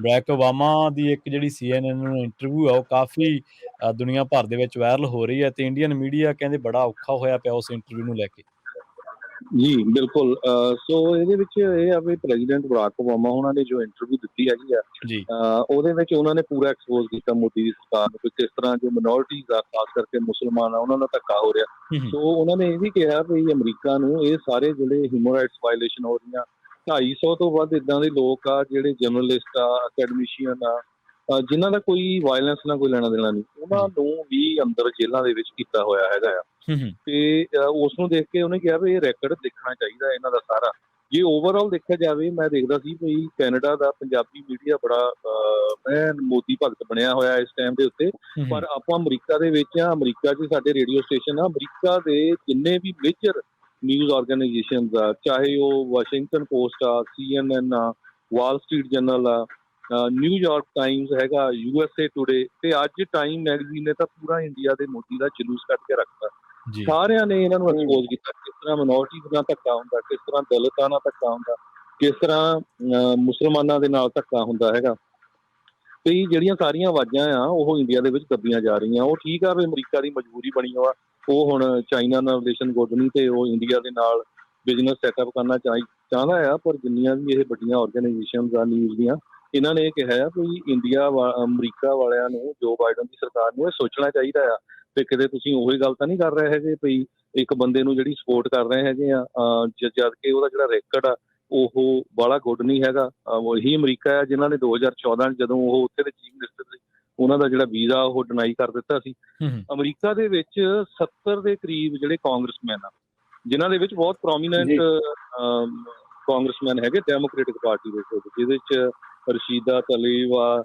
Break Obama ਦੀ ਇੱਕ ਜਿਹੜੀ CNN ਨੂੰ ਇੰਟਰਵਿਊ ਆ, ਉਹ ਕਾਫ਼ੀ ਦੁਨੀਆ ਭਰ ਦੇ ਵਿੱਚ ਵਾਇਰਲ ਹੋ ਰਹੀ ਹੈ ਤੇ ਇੰਡੀਅਨ ਮੀਡੀਆ ਕਹਿੰਦੇ ਬੜਾ ਔਖਾ ਹੋਇਆ ਪਿਆ ਉਸ ਇੰਟਰਵਿਊ ਨੂੰ ਲੈ ਕੇ। ਜੀ ਬਿਲਕੁਲ। ਸੋ ਇਹਦੇ ਵਿੱਚ ਇਹ ਆ ਵੀ ਪ੍ਰੈਜ਼ੀਡੈਂਟ ਬਰਾਕ ਓਬਾਮਾ ਉਹਨਾਂ ਨੇ ਜੋ ਇੰਟਰਵਿਊ ਦਿੱਤੀ ਹੈਗੀ ਆ, ਜੀ। ਉਹਦੇ ਵਿੱਚ ਉਹਨਾਂ ਨੇ ਪੂਰਾ ਐਕਸਪੋਜ਼ ਕੀਤਾ ਮੋਦੀ ਦੀ ਸਰਕਾਰ ਨੂੰ ਕਿ ਕਿਸ ਤਰ੍ਹਾਂ ਜੋ ਮਿਨੋਰਿਟੀਜ਼ ਆ, ਖਾਸ ਕਰਕੇ ਮੁਸਲਮਾਨ ਆ, ਉਹਨਾਂ ਨਾਲ ਧੱਕਾ ਹੋ ਰਿਹਾ। ਸੋ ਉਹਨਾਂ ਨੇ ਇਹ ਵੀ ਕਿਹਾ ਵੀ ਅਮਰੀਕਾ ਨੂੰ ਇਹ ਸਾਰੇ ਜਿਹੜੇ ਹਿਊਮਨ ਰਾਈਟਸ ਵਾਇਲੇਸ਼ਨ ਹੋ ਰਹੀਆਂ, 250 ਤੋਂ ਵੱਧ ਇੱਦਾਂ ਦੇ ਲੋਕ ਆ ਜਿਹੜੇ ਜਰਨਲਿਸਟ ਆ, ਅਕੈਡਮਿਸ਼ੀਅਨ ਆ, ਜਿਨ੍ਹਾਂ ਦਾ ਕੋਈ ਵਾਇਲੈਂਸ ਨਾਲ ਕੋਈ ਲੈਣਾ ਦੇਣਾ ਨਹੀਂ, ਉਹਨਾਂ ਨੂੰ ਵੀ ਅੰਦਰ ਜੇਲ੍ਹਾਂ ਦੇ ਵਿੱਚ ਕੀਤਾ ਹੋਇਆ ਹੈਗਾ ਆ। ਤੇ ਉਸ ਨੂੰ ਦੇਖ ਕੇ ਉਹਨੇ ਕਿਹਾ ਵੀ ਇਹ ਰੈਕਡ ਦੇਖਣਾ ਚਾਹੀਦਾ ਇਹਨਾਂ ਦਾ ਸਾਰਾ। ਜੇ ਓਵਰਆਲ ਦੇਖਿਆ ਜਾਵੇ, ਮੈਂ ਦੇਖਦਾ ਸੀ ਵੀ ਕੈਨੇਡਾ ਦਾ ਪੰਜਾਬੀ ਮੀਡੀਆ ਬੜਾ ਮੋਦੀ ਭਗਤ ਬਣਿਆ ਹੋਇਆ ਇਸ ਟਾਈਮ ਦੇ ਉੱਤੇ, ਪਰ ਆਪਾਂ ਅਮਰੀਕਾ ਦੇ ਵਿੱਚ ਆ, ਅਮਰੀਕਾ 'ਚ ਸਾਡੇ ਰੇਡੀਓ ਸਟੇਸ਼ਨ ਆ, ਅਮਰੀਕਾ ਦੇ ਜਿੰਨੇ ਵੀ ਮੇਜਰ ਨਿਊਜ਼ ਆਰਗੇਨਾਈਜੇਸ਼ਨਸ ਆ, ਚਾਹੇ ਉਹ ਵਾਸ਼ਿੰਗਟਨ ਪੋਸਟ ਆ, CNN ਆ, ਵਾਲ ਸਟਰੀਟ ਜਰਨਲ ਆ, ਨਿਊਯਾਰਕ ਟਾਈਮਸ ਹੈਗਾ, USA ਟੂਡੇ, ਤੇ ਅੱਜ ਟਾਈਮ ਮੈਗਜ਼ੀਨ ਨੇ ਤਾਂ ਪੂਰਾ ਇੰਡੀਆ ਦੇ ਮੋਦੀ ਦਾ ਜਲੂਸ ਕੱਢ ਕੇ ਰੱਖਤਾ। ਸਾਰਿਆਂ ਨੇ ਇਹਨਾਂ ਨੂੰ ਐਕਸਪੋਜ਼ ਕੀਤਾ, ਕਿਸ ਤਰ੍ਹਾਂ ਮਿਨੋਰਿਟੀਜ਼ ਨਾਲ ਧੱਕਾ ਹੁੰਦਾ, ਕਿਸ ਤਰ੍ਹਾਂ ਦਲਿਤਾਂ ਨਾਲ ਧੱਕਾ ਹੁੰਦਾ, ਕਿਸ ਤਰ੍ਹਾਂ ਮੁਸਲਮਾਨਾਂ ਦੇ ਨਾਲ ਧੱਕਾ ਹੁੰਦਾ ਹੈਗਾ। ਤੇ ਜਿਹੜੀਆਂ ਸਾਰੀਆਂ ਆਵਾਜ਼ਾਂ ਆ ਉਹ ਇੰਡੀਆ ਦੇ ਵਿੱਚ ਦੱਬੀਆਂ ਜਾ ਰਹੀਆਂ। ਉਹ ਠੀਕ ਆ ਵੀ ਅਮਰੀਕਾ ਦੀ ਮਜਬੂਰੀ ਬਣੀ ਹੋਆ, ਉਹ ਹੁਣ ਚਾਈਨਾ ਨਾਲ ਰਿਲੇਸ਼ਨ ਗੁੱਡ ਨਹੀਂ ਤੇ ਉਹ ਇੰਡੀਆ ਦੇ ਨਾਲ ਬਿਜ਼ਨਸ ਸੈਟਅਪ ਕਰਨਾ ਚਾਹੁੰਦਾ ਆ, ਪਰ ਜਿੰਨੀਆਂ ਵੀ ਇਹ ਵੱਡੀਆਂ ਆਰਗੇਨਾਈਜੇਸ਼ਨਸ ਆ ਨਿਊਜ਼ ਦੀਆਂ, ਇਹਨਾਂ ਨੇ ਇਹ ਕਿਹਾ ਵੀ ਅਮਰੀਕਾ ਵਾਲਿਆਂ ਨੂੰ, ਜੋ ਬਾਈਡਨ ਦੀ ਸਰਕਾਰ ਨੂੰ ਇਹ ਸੋਚਣਾ ਚਾਹੀਦਾ ਆ ਤੇ ਕਿਤੇ ਤੁਸੀਂ ਉਹੀ ਗੱਲ ਤਾਂ ਨਹੀਂ ਕਰ ਰਹੇ ਹੈਗੇ ਵੀ ਇੱਕ ਬੰਦੇ ਨੂੰ ਜਿਹੜੀ ਸਪੋਰਟ ਕਰ ਰਹੇ ਹੈਗੇ ਆ, ਜਦ ਕਿ ਉਹਦਾ ਜਿਹੜਾ ਰੈਕਡ ਆ ਉਹ ਬਾਹਲਾ ਗੁੱਡ ਨਹੀਂ ਹੈਗਾ। ਉਹੀ ਅਮਰੀਕਾ ਆ ਜਿਨ੍ਹਾਂ ਨੇ 2014 ਜਦੋਂ ਉਹ ਉੱਥੇ ਦੇ ਚੀਫ ਮਿਨਿਸਟਰ ਸੀ, ਉਹਨਾਂ ਦਾ ਜਿਹੜਾ ਵੀਜ਼ਾ ਉਹ ਡਿਨਾਈ ਕਰ ਦਿੱਤਾ ਸੀ। ਅਮਰੀਕਾ ਦੇ ਵਿੱਚ 70 ਦੇ ਕਰੀਬ ਜਿਹੜੇ ਕਾਂਗਰਸਮੈਨ ਆ, ਜਿਨ੍ਹਾਂ ਦੇ ਵਿੱਚ ਬਹੁਤ ਪ੍ਰੋਮੀਨੈਂਟ ਕਾਂਗਰਸਮੈਨ ਹੈਗੇ ਡੈਮੋਕ੍ਰੇਟਿਕ ਪਾਰਟੀ ਦੇ, ਜਿਹਦੇ 'ਚ ਰਸ਼ੀਦਾ ਤਲੀਬ ਆ,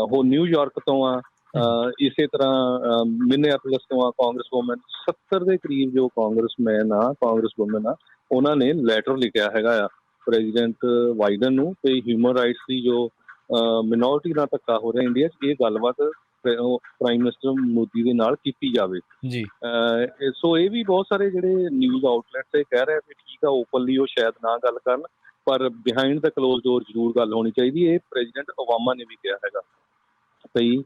ਉਹ ਨਿਊਯਾਰਕ ਤੋਂ ਆ, ਇਸੇ ਤਰ੍ਹਾਂ ਮਿਨੇਆਪੋਲਿਸ ਤੋਂ ਆ ਕਾਂਗਰਸ ਵੂਮਨ। 70 ਦੇ ਕਰੀਬ ਜੋ ਕਾਂਗਰਸਮੈਨ ਆ, ਕਾਂਗਰਸ ਵੂਮਨ ਆ, ਉਹਨਾਂ ਨੇ ਲੈਟਰ ਲਿਖਿਆ ਹੈਗਾ ਆ ਪ੍ਰੈਜ਼ੀਡੈਂਟ ਬਾਈਡਨ ਨੂੰ ਤੇ ਹਿਊਮਨ ਰਾਈਟਸ ਦੀ ਜੋ ਮਿਨੋਰਿਟੀ ਨਾਲ ਧੱਕਾ ਹੋ ਰਿਹਾ ਇੰਡੀਆ 'ਚ, ਇਹ ਗੱਲਬਾਤ ਪ੍ਰਾਈਮ ਮਿਨਿਸਟਰ ਮੋਦੀ ਦੇ ਨਾਲ ਕੀਤੀ ਜਾਵੇ। ਸੋ ਇਹ ਵੀ ਬਹੁਤ ਸਾਰੇ ਜਿਹੜੇ ਨਿਊਜ਼ ਆਊਟਲੈਟਸ ਇਹ ਕਹਿ ਰਹੇ ਵੀ ਠੀਕ ਆ, ਓਪਨਲੀ ਉਹ ਸ਼ਾਇਦ ਨਾ ਗੱਲ ਕਰਨ, ਪਰ ਬਿਹਾਈਂਡ ਦਾ ਕਲੋਜ਼ ਡੋਰ ਜ਼ਰੂਰ ਗੱਲ ਹੋਣੀ ਚਾਹੀਦੀ। ਇਹ ਪ੍ਰੈਜ਼ੀਡੈਂਟ ਓਬਾਮਾ ਨੇ ਵੀ ਕਿਹਾ ਹੈਗਾ ਭਈ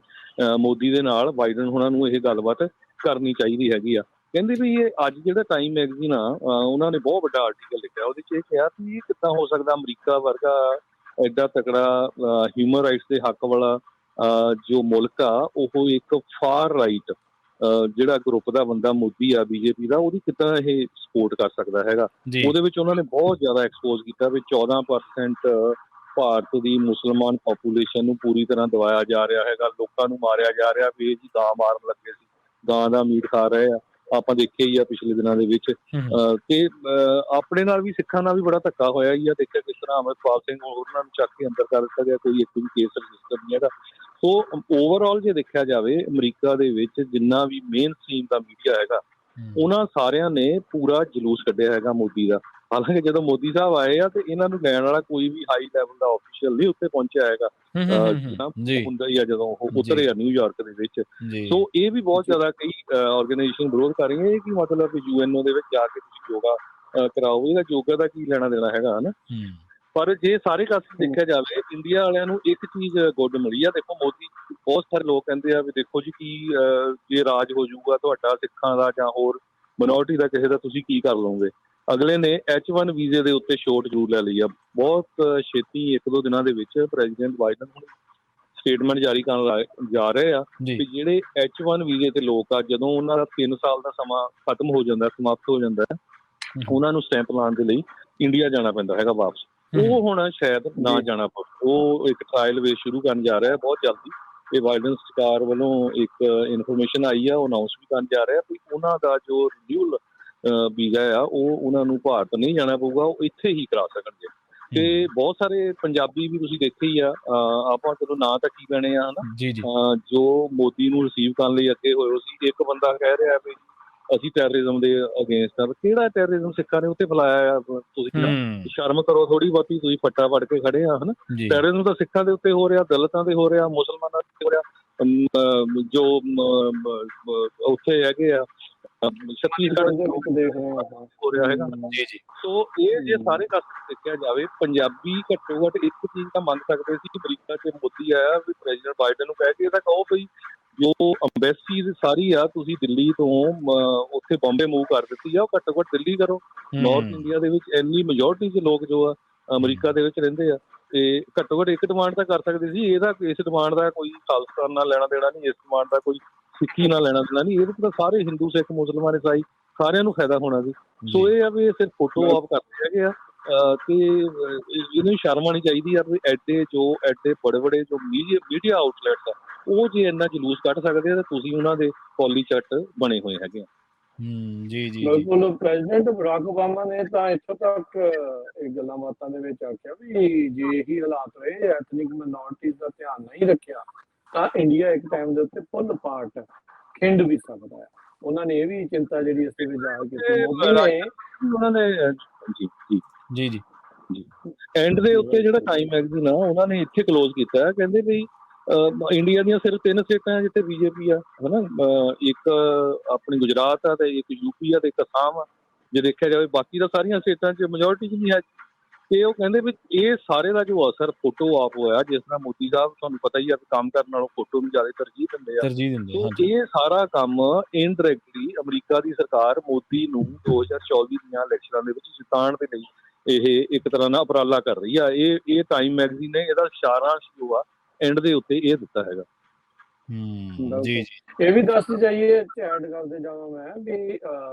ਮੋਦੀ ਦੇ ਨਾਲ ਬਾਈਡਨ ਹੋਣਾ ਨੂੰ ਇਹ ਗੱਲਬਾਤ ਕਰਨੀ ਚਾਹੀਦੀ ਹੈਗੀ ਆ। ਕਹਿੰਦੇ ਵੀ ਇਹ ਅੱਜ ਜਿਹੜਾ ਟਾਈਮ ਮੈਗਜ਼ੀਨ ਆ, ਉਹਨਾਂ ਨੇ ਬਹੁਤ ਵੱਡਾ ਆਰਟੀਕਲ ਲਿਖਿਆ, ਉਹਦੇ 'ਚ ਇਹ ਕਿਹਾ ਵੀ ਇਹ ਕਿੱਦਾਂ ਹੋ ਸਕਦਾ ਅਮਰੀਕਾ ਵਰਗਾ ਐਡਾ ਤਕੜਾ ਹਿਊਮਨ ਰਾਈਟਸ ਦੇ ਹੱਕ ਵਾਲਾ ਜੋ ਮੁਲਕ ਆ, ਉਹ ਇੱਕ ਫਾਰ ਰਾਈਟ ਜਿਹੜਾ ਗਰੁੱਪ ਦਾ ਬੰਦਾ ਮੋਦੀ ਆ BJP ਦਾ, ਉਹਦੀ ਕਿੱਦਾਂ ਇਹ ਸਪੋਰਟ ਕਰ ਸਕਦਾ ਹੈਗਾ। ਉਹਦੇ ਵਿੱਚ ਉਹਨਾਂ ਨੇ ਬਹੁਤ ਜ਼ਿਆਦਾ ਐਕਸਪੋਜ਼ ਕੀਤਾ ਵੀ 14% ਭਾਰਤ ਦੀ ਮੁਸਲਮਾਨ ਪਾਪੂਲੇਸ਼ਨ ਨੂੰ ਪੂਰੀ ਤਰ੍ਹਾਂ ਦਬਾਇਆ ਜਾ ਰਿਹਾ ਹੈਗਾ, ਲੋਕਾਂ ਨੂੰ ਮਾਰਿਆ ਜਾ ਰਿਹਾ ਵੀ ਇਹ ਜੀ ਗਾਂ ਮਾਰਨ ਲੱਗੇ ਸੀ, ਗਾਂ ਦਾ ਮੀਟ ਖਾ ਰਹੇ ਆ, ਆਪਾਂ ਦੇਖਿਆ ਹੀ ਆ ਪਿਛਲੇ ਦਿਨਾਂ ਦੇ ਵਿੱਚ। ਤੇ ਆਪਣੇ ਨਾਲ ਵੀ, ਸਿੱਖਾਂ ਨਾਲ ਵੀ ਬੜਾ ਧੱਕਾ ਹੋਇਆ ਹੀ ਆ, ਦੇਖਿਆ ਕਿਸ ਤਰ੍ਹਾਂ ਅਮਰਪਾਲ ਸਿੰਘ ਉਹਨਾਂ ਨੂੰ ਚੱਕ ਕੇ ਅੰਦਰ ਕਰ ਦਿੱਤਾ ਗਿਆ, ਕੋਈ ਇੱਕ ਵੀ ਕੇਸ ਰਜਿਸਟਰ ਨਹੀਂ ਹੈਗਾ। ਸੋ ਓਵਰਆਲ ਜੇ ਦੇਖਿਆ ਜਾਵੇ ਅਮਰੀਕਾ ਦੇ ਵਿੱਚ ਜਿੰਨਾ ਵੀ ਮੇਨ ਸਟ੍ਰੀਮ ਦਾ ਮੀਡੀਆ ਹੈਗਾ, ਉਹਨਾਂ ਸਾਰਿਆਂ ਨੇ ਪੂਰਾ ਜਲੂਸ ਕੱਢਿਆ ਹੈਗਾ ਮੋਦੀ ਦਾ। ਹਾਲਾਂਕਿ ਜਦੋਂ ਮੋਦੀ ਸਾਹਿਬ ਆਏ ਆ ਤੇ ਇਹਨਾਂ ਨੂੰ ਲੈਣ ਵਾਲਾ ਕੋਈ ਵੀ ਹਾਈ ਲੈਵਲ ਦਾ ਆਫੀਸ਼ੀਅਲ ਨਹੀਂ ਉੱਥੇ ਪਹੁੰਚਿਆ ਹੈਗਾ, ਹੁੰਦਾ ਹੀ ਆ ਜਦੋਂ ਉਹ ਉਤਰੇ ਆ ਨਿਊਯਾਰਕ ਦੇ ਵਿੱਚ। ਸੋ ਇਹ ਵੀ ਬਹੁਤ ਜ਼ਿਆਦਾ ਕਈ ਆਰਗੇਨਾਈਜੇਸ਼ਨ ਵਿਰੋਧ ਕਰ ਰਹੀਆਂ, ਇਹ ਕੀ ਮਤਲਬ UNO ਦੇ ਵਿੱਚ ਜਾ ਕੇ ਤੁਸੀਂ ਯੋਗਾ ਕਰਾਓ, ਇਹਦਾ ਯੋਗਾ ਦਾ ਕੀ ਲੈਣਾ ਦੇਣਾ ਹੈਗਾ ਹਨਾ। ਪਰ ਜੇ ਸਾਰੇ ਕਾਸੇ ਦੇਖਿਆ ਜਾਵੇ, ਇੰਡੀਆ ਵਾਲਿਆਂ ਨੂੰ ਇੱਕ ਚੀਜ਼ ਗੁੱਡ ਮਿਲੀ ਆ। ਦੇਖੋ ਮੋਦੀ, ਬਹੁਤ ਸਾਰੇ ਲੋਕ ਕਹਿੰਦੇ ਆ ਵੀ ਦੇਖੋ ਜੀ ਕੀ ਜੇ ਰਾਜ ਹੋ ਜਾਊਗਾ ਤੁਹਾਡਾ ਸਿੱਖਾਂ ਦਾ ਜਾਂ ਹੋਰ ਮਿਨੋਰਿਟੀ ਦਾ ਕਿਸੇ ਦਾ, ਤੁਸੀਂ ਕੀ ਕਰ ਲਓਗੇ। ਅਗਲੇ ਨੇ H1 ਵੀਜ਼ੇ ਦੇ ਉੱਤੇ ਛੋਟ ਜ਼ਰੂਰ ਲੈ ਲਈ ਆ। ਬਹੁਤ ਛੇਤੀ 1-2 ਦਿਨਾਂ ਦੇ ਵਿੱਚ ਪ੍ਰੈਜ਼ੀਡੈਂਟ ਬਾਈਡਨ ਹੁਣ ਸਟੇਟਮੈਂਟ ਜਾਰੀ ਕਰਨ ਜਾ ਰਹੇ ਆ ਕਿ ਜਿਹੜੇ H1 ਵੀਜ਼ੇ ਤੇ ਲੋਕ ਆ, ਜਦੋਂ ਉਹਨਾਂ ਦਾ 3 ਸਾਲ ਦਾ ਸਮਾਂ ਖਤਮ ਹੋ ਜਾਂਦਾ, ਸਮਾਪਤ ਹੋ ਜਾਂਦਾ, ਉਹਨਾਂ ਨੂੰ ਸਟੈਂਪ ਲਾਉਣ ਦੇ ਲਈ ਇੰਡੀਆ ਜਾਣਾ ਪੈਂਦਾ ਹੈਗਾ ਵਾਪਸ। ਉਹ ਹੁਣ ਸ਼ਾਇਦ ਨਾ ਜਾਣਾ ਪਵੇ। ਉਹ ਇੱਕ ਟਰਾਇਲ ਵੇਸ ਸ਼ੁਰੂ ਕਰਨ ਜਾ ਰਿਹਾ ਬਹੁਤ ਜਲਦੀ। ਇਹ ਬਾਈਡਨ ਸਰਕਾਰ ਵੱਲੋਂ ਇੱਕ ਇਨਫੋਰਮੇਸ਼ਨ ਆਈ ਆ, ਉਹ ਅਨਾਊਂਸ ਵੀ ਕਰਨ ਜਾ ਰਿਹਾ ਵੀ ਉਹਨਾਂ ਦਾ ਜੋ ਰਿਨਿਊਅਲ ਵੀਜ਼ਾ ਆ ਉਹ ਉਹਨਾਂ ਨੂੰ ਭਾਰਤ ਨਹੀਂ ਜਾਣਾ ਪਊਗਾ, ਉਹ ਇੱਥੇ ਹੀ ਕਰਾ ਸਕਣਗੇ। ਤੇ ਬਹੁਤ ਸਾਰੇ ਪੰਜਾਬੀ ਵੀ ਤੁਸੀਂ ਦੇਖੇ ਹੀ ਆ, ਆਪਾਂ ਚਲੋ ਨਾਂ ਤਾਂ ਕੀ ਲੈਣੇ ਆ ਹਨਾ, ਜੋ ਮੋਦੀ ਨੂੰ ਰਿਸੀਵ ਕਰਨ ਲਈ ਅੱਗੇ ਹੋਏ ਸੀ। ਇੱਕ ਬੰਦਾ ਕਹਿ ਰਿਹਾ ਵੀ ਅਸੀਂ ਟੈਰਰਿਜ਼ਮ ਦੇ ਅਗੇਂਸਟ ਆ। ਕਿਹੜਾ ਟੈਰਰਿਜ਼ਮ ਸਿੱਖਾਂ ਨੇ ਉੱਥੇ ਫੈਲਾਇਆ ਆ? ਤੁਸੀਂ ਸ਼ਰਮ ਕਰੋ ਥੋੜੀ ਬਹੁਤੀ, ਤੁਸੀਂ ਫੱਟਾ ਫੜ ਕੇ ਖੜੇ ਆ ਹਨਾ। ਟੈਰਰਿਜ਼ਮ ਤਾਂ ਸਿੱਖਾਂ ਦੇ ਉੱਤੇ ਹੋ ਰਿਹਾ, ਦਲਿਤਾਂ ਦੇ ਹੋ ਰਿਹਾ, ਮੁਸਲਮਾਨਾਂ ਦੇ ਹੋ ਰਿਹਾ, ਜੋ ਉੱਥੇ ਹੈਗੇ ਆ ਛੱਤੀਸਗੜ੍ਹ ਦੇ ਵਿੱਚ ਦੇਖ ਰਹੇ ਹਾਂ। ਹੋ ਰਿਹਾ ਹੈਗਾ। ਜੀ ਜੀ। ਸੋ ਇਹ ਜੇ ਸਾਰੇ ਪਾਸੇ ਦੇਖਿਆ ਜਾਵੇ, ਪੰਜਾਬੀ ਘੱਟੋ ਘੱਟ ਇੱਕ ਚੀਜ਼ ਤਾਂ ਮੰਨ ਸਕਦੇ ਸੀ ਕਿ ਅਮਰੀਕਾ 'ਚ ਮੋਦੀ ਆਇਆ ਵੀ ਪ੍ਰੈਜ਼ੀਡੈਂਟ ਬਾਈਡਨ ਨੂੰ ਕਹਿ ਕੇ ਇਹਦਾ ਕਹੋ ਬਈ ਜੋ ਅੰਬੈਸੀ ਸਾਰੀ ਆ ਤੁਸੀਂ ਦਿੱਲੀ ਤੋਂ ਉੱਥੇ ਬੰਬੇ ਮੂਵ ਕਰ ਦਿੱਤੀ ਆ, ਉਹ ਘੱਟੋ ਘੱਟ ਦਿੱਲੀ ਕਰੋ। ਨਾਰਥ ਇੰਡੀਆ ਦੇ ਵਿੱਚ ਇੰਨੀ ਮੈਜੋਰਟੀ 'ਚ ਲੋਕ ਜੋ ਆ ਅਮਰੀਕਾ ਦੇ ਵਿੱਚ ਰਹਿੰਦੇ ਆ, ਤੇ ਘੱਟੋ ਘੱਟ ਇੱਕ ਡਿਮਾਂਡ ਤਾਂ ਕਰ ਸਕਦੇ ਸੀ। ਇਹਦਾ ਇਸ ਡਿਮਾਂਡ ਦਾ ਕੋਈ ਖਾਲਿਸਤਾਨ ਨਾਲ ਲੈਣਾ ਦੇਣਾ ਨਹੀਂ, ਇਸ ਡਿਮਾਂਡ ਦਾ ਕੋਈ ਸਿੱਖੀ ਨਾਲ ਲੈਣਾ ਦੇਣਾ ਨਹੀਂ। ਇਹਦੇ ਤਾਂ ਸਾਰੇ ਹਿੰਦੂ, ਸਿੱਖ, ਮੁਸਲਮਾਨ, ਈਸਾਈ ਸਾਰਿਆਂ ਨੂੰ ਫਾਇਦਾ ਹੋਣਾ ਸੀ। ਸੋ ਇਹ ਆ ਵੀ ਇਹ ਸਿਰਫ ਫੋਟੋ ਆਪ ਕਰਦੇ ਹੈਗੇ ਆ, ਤੇ ਇਹਨੂੰ ਸ਼ਰਮ ਆਉਣੀ ਚਾਹੀਦੀ ਆ ਵੀ ਐਡੇ ਬੜੇ ਬੜੇ ਜੋ ਮੀਡੀਆ ਆਊਟਲੈਟਸ ਆ, ਉਹ ਜੇ ਇੰਨਾ ਜਲੂਸ ਕੱਢ ਸਕਦੇ ਆ ਤਾਂ ਤੁਸੀਂ ਉਹਨਾਂ ਦੇ ਪੌਲੀ ਚੱਟ ਬਣੇ ਹੋਏ ਹੈਗੇ ਆ। ਜੀ ਜੀ ਬਿਲਕੁਲ। ਪ੍ਰੈਜ਼ੀਡੈਂਟ ਬਰਾਕ ਓਬਾਮਾ ਨੇ ਤਾਂ ਇੱਥੋਂ ਤੱਕ ਇਹ ਗੱਲਾਂ ਬਾਤਾਂ ਦੇ ਵਿੱਚ ਆਖਿਆ ਵੀ ਜੇ ਇਹੀ ਹਾਲਾਤ ਰਹੇ, ਐਥਨਿਕ ਮਾਈਨੋਰਟੀਜ਼ ਦਾ ਧਿਆਨ ਨਹੀਂ ਰੱਖਿਆ ਤਾਂ ਇੰਡੀਆ ਇੱਕ ਟਾਈਮ ਦੇ ਉੱਤੇ ਫੁੱਲ ਪਾਰਟ ਖਿੰਡ ਵੀ ਸਕਦਾ ਹੈ। ਉਹਨਾਂ ਨੇ ਇਹ ਵੀ ਚਿੰਤਾ ਜਿਹੜੀ ਇਸ ਦੇ ਵਿੱਚ ਜ਼ਾਹਿਰ ਕੀਤੀ। ਮੋਦੀ ਨੇ ਉਹਨਾਂ ਨੇ ਜੀ ਜੀ ਜੀ ਜੀ ਐਂਡ ਦੇ ਉੱਤੇ ਜਿਹੜਾ ਟਾਈਮ ਮੈਗਜ਼ੀਨ ਆ ਉਹਨਾਂ ਨੇ ਇੱਥੇ ਕਲੋਜ਼ ਕੀਤਾ, ਕਹਿੰਦੇ ਵੀ ਇੰਡੀਆ ਦੀਆਂ ਸਿਰਫ 3 ਸਟੇਟਾਂ ਜਿੱਥੇ ਬੀਜੇਪੀ ਆ, ਹਨਾ, ਇੱਕ ਆਪਣੀ ਗੁਜਰਾਤ ਆ ਤੇ ਇੱਕ ਯੂਪੀ ਆ ਤੇ ਇੱਕ ਅਸਾਮ ਆ। ਜੇ ਦੇਖਿਆ ਜਾਵੇ ਬਾਕੀ ਤਾਂ ਸਾਰੀਆਂ ਸਟੇਟਾਂ 'ਚ ਮੈਜੋਰਟੀ 'ਚ ਨਹੀਂ ਹੈ। ਤੇ ਉਹ ਕਹਿੰਦੇ ਵੀ ਇਹ ਸਾਰੇ ਦਾ ਜੋ ਅਸਰ ਫੋਟੋ ਆਪ ਹੋਇਆ, ਜਿਸ ਤਰ੍ਹਾਂ ਮੋਦੀ ਸਾਹਿਬ ਤੁਹਾਨੂੰ ਪਤਾ ਹੀ ਆ ਕੰਮ ਕਰਨ ਨਾਲੋਂ ਫੋਟੋ ਨੂੰ ਜ਼ਿਆਦਾ ਤਰਜੀਹ ਦਿੰਦੇ ਆ। ਇਹ ਸਾਰਾ ਕੰਮ ਇਨਡਾਇਰੈਕਟਲੀ ਅਮਰੀਕਾ ਦੀ ਸਰਕਾਰ ਮੋਦੀ ਨੂੰ 2024 ਦੀਆਂ ਇਲੈਕਸ਼ਨਾਂ ਦੇ ਵਿੱਚ ਜਿਤਾਉਣ ਦੇ ਲਈ ਇਹ ਇੱਕ ਤਰ੍ਹਾਂ ਨਾਲ ਉਪਰਾਲਾ ਕਰ ਰਹੀ ਆ। ਇਹ ਟਾਈਮ ਮੈਗਜ਼ੀਨ ਨੇ ਇਹਦਾ ਸਾਰਾਂਸ਼ ਜੋ ਆ ਐਂਡ ਦੇ ਉੱਤੇ ਇਹ ਦਿੱਤਾ ਹੈਗਾ। ਜੀ ਇਹ ਵੀ ਦੱਸਦੇ ਜਾਈਏ, ਐਡ ਕਰਦੇ ਜਾਵਾਂ ਮੈਂ ਵੀ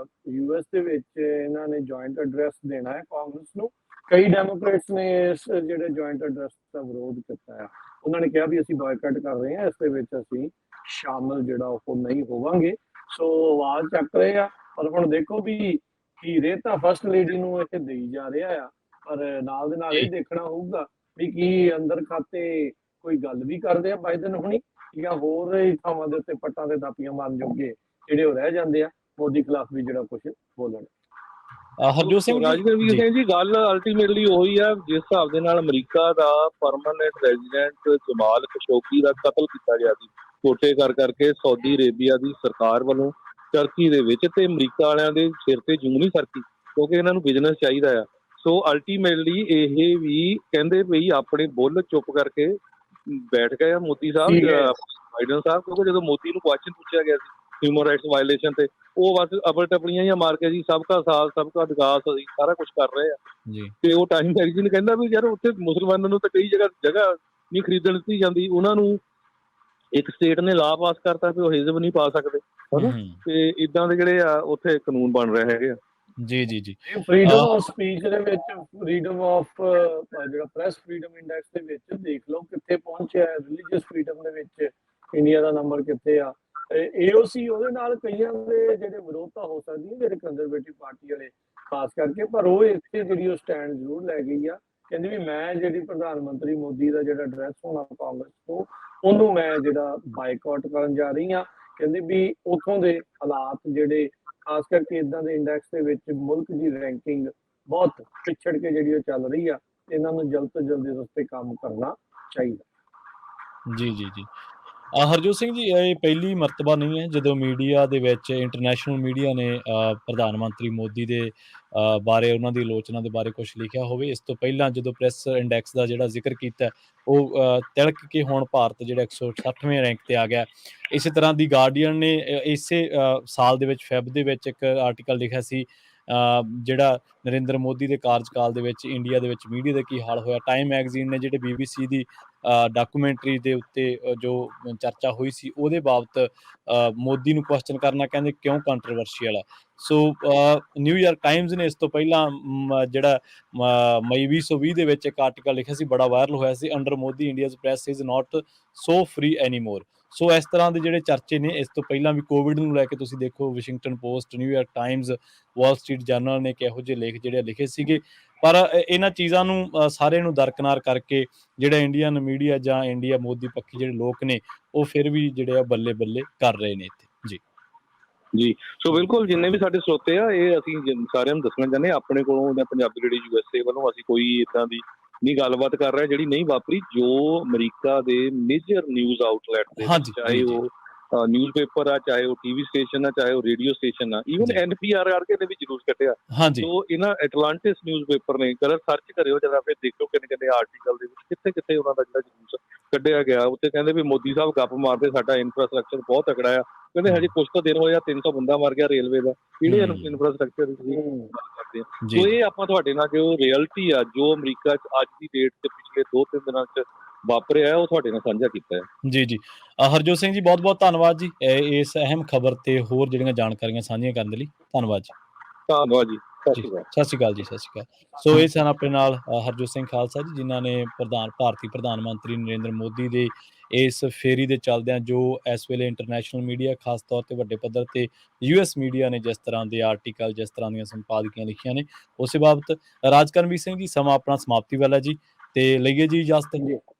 ਯੂਐਸ ਦੇ ਵਿੱਚ ਇਹਨਾਂ ਨੇ ਜੁਆਇੰਟ ਐਡਰੈਸ ਦੇਣਾ ਹੈ ਕਾਂਗਰਸ ਨੂੰ। ਕਈ ਡੈਮੋਕ੍ਰੇਟਸ ਨੇ ਇਸ ਜਿਹੜੇ ਜੁਆਇੰਟ ਐਡਰੈਸ ਦਾ ਵਿਰੋਧ ਕੀਤਾ ਹੈ। ਉਹਨਾਂ ਨੇ ਕਿਹਾ ਵੀ ਅਸੀਂ ਬਾਇਕਾਟ ਕਰ ਰਹੇ ਹਾਂ, ਇਸ ਦੇ ਵਿੱਚ ਅਸੀਂ ਸ਼ਾਮਲ ਜਿਹੜਾ ਉਹ ਨਹੀਂ ਹੋਵਾਂਗੇ। ਸੋ ਆਵਾਜ਼ ਚੱਕ ਰਹੇ ਆ, ਪਰ ਹੁਣ ਦੇਖੋ ਵੀ ਹੀਰੇ ਤਾਂ ਫਸਟ ਲੇਡੀ ਨੂੰ ਇਹ ਦੇਈ ਜਾ ਰਿਹਾ ਆ, ਪਰ ਨਾਲ ਦੇ ਨਾਲ ਇਹ ਦੇਖਣਾ ਹੋਊਗਾ ਵੀ ਕੀ ਅੰਦਰ ਖਾਤੇ ਕੋਈ ਗੱਲ ਵੀ ਕਰਦੇ ਆ ਬਾਈਡਨ ਹੁਣੀ, ਜਾਂ ਹੋਰ ਥਾਵਾਂ ਦੇ ਉੱਤੇ ਪੱਟਾਂ ਤੇ ਦਾਪੀਆਂ ਮਾਰਨ ਜੋਗੇ ਜਿਹੜੇ ਉਹ ਰਹਿ ਜਾਂਦੇ ਆ ਮੋਦੀ ਖਿਲਾਫ ਵੀ ਜਿਹੜਾ ਕੁਝ ਬੋਲਣ। ਹਰਜੋਤ ਸਿੰਘ ਜੀ ਗੱਲ ਅਲਟੀਮੇਟਲੀ ਉਹੀ ਆ, ਜਿਸ ਹਿਸਾਬ ਦੇ ਨਾਲ ਅਮਰੀਕਾ ਦਾ ਪਰਮਾਨੈਂਟ ਰੈਜ਼ੀਡੈਂਟ ਜਮਾਲ ਖਸ਼ੋਗੀ ਦਾ ਕਤਲ ਕੀਤਾ ਗਿਆ ਸੀ ਛੋਟੇ ਕਰਕੇ ਸਾਊਦੀ ਅਰੇਬੀਆ ਦੀ ਸਰਕਾਰ ਵੱਲੋਂ ਟਰਕੀ ਦੇ ਵਿੱਚ, ਤੇ ਅਮਰੀਕਾ ਵਾਲਿਆਂ ਦੇ ਸਿਰ ਤੇ ਜੂੰ ਨਹੀਂ ਸਰਕੀ ਕਿਉਂਕਿ ਇਹਨਾਂ ਨੂੰ ਬਿਜ਼ਨਸ ਚਾਹੀਦਾ ਆ। ਸੋ ਅਲਟੀਮੇਟਲੀ ਇਹ ਵੀ ਕਹਿੰਦੇ ਵੀ ਆਪਣੇ ਬੁੱਲ ਚੁੱਪ ਕਰਕੇ ਬੈਠ ਗਏ ਆ ਮੋਦੀ ਸਾਹਿਬ, ਬਾਈਡਨ ਸਾਹਿਬ, ਕਿਉਂਕਿ ਜਦੋਂ ਮੋਦੀ ਨੂੰ ਕੁਐਸਚਨ ਪੁੱਛਿਆ ਗਿਆ ਸੀ ਹਿਊਮਨ ਰਾਈਟਸ ਵਾਇਲੇਸ਼ਨ ਤੇ, ਉਹ ਬਸ ਅਬਲ ਟਪਲੀਆਂ ਜਾਂ ਮਾਰ ਕੇ ਜੀ ਸਭ ਦਾ ਸਾਥ ਸਭ ਦਾ ਵਿਕਾਸ ਅਸੀਂ ਸਾਰਾ ਕੁਝ ਕਰ ਰਹੇ ਆ। ਤੇ ਉਹ ਟਾਈਮ ਮੈਗਜ਼ੀਨ ਕਹਿੰਦਾ ਵੀ ਯਾਰ ਉੱਥੇ ਮੁਸਲਮਾਨਾਂ ਨੂੰ ਤਾਂ ਕਈ ਜਗ੍ਹਾ ਨਹੀਂ ਖਰੀਦਣ ਦਿੱਤੀ ਜਾਂਦੀ, ਉਹਨਾਂ ਨੂੰ ਇੱਕ ਸਟੇਟ ਨੇ ਲਾ ਪਾਸ ਕਰਤਾ ਵੀ ਉਹ ਹਿਜ਼ਬ ਨਹੀਂ ਪਾ ਸਕਦੇ, ਹਨਾ, ਤੇ ਇਦਾਂ ਦੇ ਜਿਹੜੇ ਆ ਉੱਥੇ ਕਾਨੂੰਨ ਬਣ ਰਹੇ ਹੈਗੇ ਆ। ਜੀ ਜੀ ਜੀ ਫਰੀडम ਆਫ ਸਪੀਚ ਦੇ ਵਿੱਚ, ਫਰੀडम ਆਫ ਜਿਹੜਾ ਪ੍ਰੈਸ ਫਰੀडम ਇੰਡੈਕਸ ਦੇ ਵਿੱਚ ਦੇਖ ਲਓ ਕਿੱਥੇ ਪਹੁੰਚਿਆ ਹੈ। ਰਿਲੀਜੀਅਸ ਫਰੀडम ਦੇ ਵਿੱਚ ਇੰਡੀਆ ਦਾ ਨੰਬਰ ਕਿੱਥੇ ਆ। AOC ਉਹਦੇ ਨਾਲ ਕਈਆਂ ਦੇ ਜਿਹੜੇ ਵਿਰੋਧਤਾ ਹੋ ਸਕਦੀ ਹੈ, ਜਿਹੜੇ ਕੰਜ਼ਰਵੇਟਿਵ ਪਾਰਟੀ ਵਾਲੇ ਖਾਸ ਕਰਕੇ, ਪਰ ਉਹ ਇੱਥੇ ਜਿਹੜੀ ਉਹ ਸਟੈਂਡ ਜ਼ਰੂਰ ਲੈ ਗਈ ਆ। ਕਹਿੰਦੀ ਵੀ ਮੈਂ ਜਿਹੜੀ ਪ੍ਰਧਾਨ ਮੰਤਰੀ ਮੋਦੀ ਦਾ ਜਿਹੜਾ ਐਡਰੈਸ ਹੋਣਾ ਕਾਂਗਰਸ ਤੋਂ, ਉਹਨੂੰ ਮੈਂ ਜਿਹੜਾ ਬਾਈਕਾਟ ਕਰਨ ਜਾ ਰਹੀ ਹਾਂ। ਕਹਿੰਦੀ ਵੀ ਉੱਥੋਂ ਦੇ ਹਾਲਾਤ ਜਿਹੜੇ ਖਾਸ ਕਰਕੇ ਇਦਾਂ ਦੇ ਇੰਡੈਕਸ ਦੇ ਵਿੱਚ ਮੁਲਕ ਦੀ ਰੈਂਕਿੰਗ ਬਹੁਤ ਪਿਛੜ ਕੇ ਜਿਹੜੀ ਉਹ ਚੱਲ ਰਹੀ ਆ, ਇਹਨਾਂ ਨੂੰ ਜਲਦ ਤੋਂ ਜਲਦ ਇਸ ਉੱਤੇ ਕੰਮ ਕਰਨਾ ਚਾਹੀਦਾ। ਜੀ ਜੀ ਜੀ ਹਰਜੋਤ ਸਿੰਘ ਜੀ, ਇਹ ਪਹਿਲੀ ਮਰਤਬਾ ਨਹੀਂ ਹੈ ਜਦੋਂ ਮੀਡੀਆ ਦੇ ਵਿੱਚ, ਇੰਟਰਨੈਸ਼ਨਲ ਮੀਡੀਆ ਨੇ ਪ੍ਰਧਾਨ ਮੰਤਰੀ ਮੋਦੀ ਦੇ ਬਾਰੇ, ਉਹਨਾਂ ਦੀ ਆਲੋਚਨਾ ਦੇ ਬਾਰੇ ਕੁਝ ਲਿਖਿਆ ਹੋਵੇ। ਇਸ ਤੋਂ ਪਹਿਲਾਂ ਜਦੋਂ ਪ੍ਰੈਸ ਇੰਡੈਕਸ ਦਾ ਜਿਹੜਾ ਜ਼ਿਕਰ ਕੀਤਾ, ਉਹ ਤਿਲਕ ਕੇ ਹੁਣ ਭਾਰਤ ਜਿਹੜਾ 160ਵੇਂ ਰੈਂਕ ਤੇ ਆ ਗਿਆ। ਇਸੇ ਤਰ੍ਹਾਂ ਦੀ ਗਾਰਡੀਅਨ ਨੇ ਇਸੇ ਸਾਲ ਦੇ ਵਿੱਚ ਫੈਬ ਦੇ ਵਿੱਚ ਇੱਕ ਆਰਟੀਕਲ ਲਿਖਿਆ ਸੀ, ਜਿਹੜਾ ਨਰਿੰਦਰ ਮੋਦੀ ਦੇ ਕਾਰਜਕਾਲ ਦੇ ਵਿੱਚ ਇੰਡੀਆ ਦੇ ਵਿੱਚ ਮੀਡੀਆ ਦਾ ਕੀ ਹਾਲ ਹੋਇਆ। ਟਾਈਮ ਮੈਗਜ਼ੀਨ ਨੇ ਜਿਹੜੇ BBC ਦੀ ਡਾਕੂਮੈਂਟਰੀ ਦੇ ਉੱਤੇ ਜੋ ਚਰਚਾ ਹੋਈ ਸੀ ਉਹਦੇ ਬਾਬਤ ਮੋਦੀ ਨੂੰ ਕੁਐਸਚਨ ਕਰਨਾ ਕਹਿੰਦੇ ਕਿਉਂ ਕੰਟਰੋਵਰਸ਼ੀਅਲ ਆ। ਸੋ ਨਿਊਯਾਰਕ ਟਾਈਮਜ਼ ਨੇ ਇਸ ਤੋਂ ਪਹਿਲਾਂ ਜਿਹੜਾ ਮਈ 2020 ਦੇ ਵਿੱਚ ਇੱਕ ਆਰਟੀਕਲ ਲਿਖਿਆ ਸੀ, ਬੜਾ ਵਾਇਰਲ ਹੋਇਆ ਸੀ, under Modi India's press is not so free anymore. So ਇਸ ਤਰ੍ਹਾਂ ਦੇ ਜਿਹੜੇ ਚਰਚੇ ਨੇ, ਇਸ ਤੋਂ ਪਹਿਲਾਂ ਵੀ ਕੋਵਿਡ ਨੂੰ ਲੈ ਕੇ ਤੁਸੀਂ ਦੇਖੋ Washington post, New York Times, Wall Street general ਨੇ ਕਿਹੋ ਜਿਹੇ ਲੇਖ ਜਿਹੜੇ ਲਿਖੇ ਸੀਗੇ। ਪਰ ਇਹਨਾਂ ਚੀਜ਼ਾਂ ਨੂੰ ਸਾਰਿਆਂ ਨੂੰ ਦਰਕਨਾਰ ਕਰਕੇ ਜਿਹੜਾ ਇੰਡੀਅਨ ਮੀਡੀਆ ਜਾਂ ਇੰਡੀਆ ਮੋਦੀ ਪੱਖੀ ਜਿਹੜੇ ਲੋਕ ਨੇ, ਉਹ ਫਿਰ ਵੀ ਜਿਹੜੇ ਆ ਬੱਲੇ ਬੱਲੇ ਕਰ ਰਹੇ ਨੇ ਇੱਥੇ। ਜੀ ਸੋ ਬਿਲਕੁਲ, ਜਿੰਨੇ ਵੀ ਸਾਡੇ ਸਰੋਤੇ ਆ, ਇਹ ਅਸੀਂ ਸਾਰਿਆਂ ਨੂੰ ਦੱਸਣਾ ਚਾਹੁੰਦੇ ਹਾਂ ਆਪਣੇ ਕੋਲੋਂ ਜਾਂ ਪੰਜਾਬੀ ਰੇਡੀਓ USA ਵੱਲੋਂ ਅਸੀਂ ਕੋਈ ਇੱਦਾਂ ਦੀ ਨਹੀਂ ਗੱਲਬਾਤ ਕਰ ਰਹੇ ਜਿਹੜੀ ਨਹੀਂ ਵਾਪਰੀ। ਜੋ ਅਮਰੀਕਾ ਦੇ ਮੇਜਰ ਨਿਊਜ਼ ਆਊਟਲੈਟ ਦੇ ਚਾਹੇ ਉਹ ਨਿਊਜ਼ਪੇਪਰ ਆ, ਚਾਹੇ ਉਹ ਟੀਵੀ ਸਟੇਸ਼ਨ ਆ, ਚਾਹੇ ਉਹ ਰੇਡੀਓ ਸਟੇਸ਼ਨ ਆ, ਈਵਨ ਜੀ। NPR ਕਰਕੇ ਨੇ ਵੀ ਜਲੂਸ ਕੱਢਿਆ। ਹਾਂਜੀ, ਸੋ ਇਹਨਾਂ ਐਟਲਾਂਟਿਸ ਨਿਊਜ਼ਪੇਪਰ ਨੇ, ਕਲਰ ਸਰਚ ਕਰਿਓ ਜਰਾ, ਫਿਰ ਦੇਖਿਓ ਕਿੰਨੇ ਆਰਟੀਕਲ ਦੇ ਵਿੱਚ ਕਿੱਥੇ ਉਹਨਾਂ ਦਾ ਜਿਹੜਾ ਜਲੂਸ ਕੱਢਿਆ ਗਿਆ। ਉੱਥੇ ਕਹਿੰਦੇ ਵੀ ਮੋਦੀ ਸਾਹਿਬ ਗੱਪ ਮਾਰਦੇ, ਸਾਡਾ ਇਨਫਰਾਸਟ੍ਰਕਚਰ ਬਹੁਤ ਤਕੜਾ ਆ। ਕਹਿੰਦੇ ਹਜੇ ਕੁਛ ਤਾਂ ਦਿਨ ਹੋਏ ਆ, 300 ਬੰਦਾ ਮਰ ਗਿਆ ਰੇਲਵੇ ਦਾ, ਕਿਹੜੇ ਇਨਫਰਾਸਟ੍ਰਕਚਰ ਦੀ ਤੁਸੀਂ ਗੱਲ ਕਰਦੇ ਆ? ਜੀ, ਸੋ ਇਹ ਆਪਾਂ ਤੁਹਾਡੇ ਨਾਲ ਜੋ ਰਿਐਲਿਟੀ ਆ, ਜੋ ਅਮਰੀਕਾ 'ਚ ਅੱਜ ਦੀ ਡੇਟ 'ਚ ਪਿਛਲੇ 2-3 ਦਿਨਾਂ 'ਚ ਵਾਪਰਿਆ ਹੈ, ਉਹ ਤੁਹਾਡੇ ਨਾਲ ਸਾਂਝਾ ਕੀਤਾ ਹੈ। ਜੀ, ਜੀ। ਹਰਜੋਤ ਸਿੰਘ ਜੀ ਬਹੁਤ-ਬਹੁਤ ਧੰਨਵਾਦ ਜੀ, ਇਸ ਅਹਿਮ ਖਬਰ ਤੇ ਹੋਰ ਜਿਹੜੀਆਂ ਜਾਣਕਾਰੀਆਂ ਸਾਂਝੀਆਂ ਕਰਨ ਦੇ ਲਈ। ਧੰਨਵਾਦ ਜੀ। ਧੰਨਵਾਦ ਜੀ, ਸਤਿ ਜੀ, ਸ਼੍ਰੀ ਅਕਾਲ। ਸਤਿ ਸ਼੍ਰੀ ਅਕਾਲ ਜੀ, ਸਤਿ ਸ਼੍ਰੀ ਅਕਾਲ। ਸੋ ਇਹ ਸਨ ਆਪਣੇ ਨਾਲ ਹਰਜੋਤ ਸਿੰਘ ਖਾਲਸਾ ਜੀ, ਜਿਨ੍ਹਾਂ ਨੇ ਭਾਰਤੀ ਪ੍ਰਧਾਨ ਮੰਤਰੀ ਨਰਿੰਦਰ ਮੋਦੀ ਦੇ ਇਸ ਫੇਰੀ ਦੇ ਚੱਲਦਿਆਂ ਜੋ ਇਸ ਵੇਲੇ ਇੰਟਰਨੈਸ਼ਨਲ ਮੀਡੀਆ, ਖਾਸ ਤੌਰ ਤੇ ਵੱਡੇ ਪੱਧਰ ਤੇ US ਮੀਡੀਆ ਨੇ ਜਿਸ ਤਰ੍ਹਾਂ ਦੇ ਆਰਟੀਕਲ, ਜਿਸ ਤਰ੍ਹਾਂ ਦੀਆਂ ਸੰਪਾਦਕੀਆਂ ਲਿਖੀਆਂ ਨੇ, ਉਸੇ ਬਾਬਤ ਰਾਜਕਰਮਵੀਰ ਸਿੰਘ ਜੀ, ਸਮਾਂ ਆਪਣਾ ਸਮਾਪਤੀ ਵਾਲਾ ਜੀ, ਤੇ ਲਈਏ ਜੀ ਇਜਾਜ਼ਤ। ਜੀ।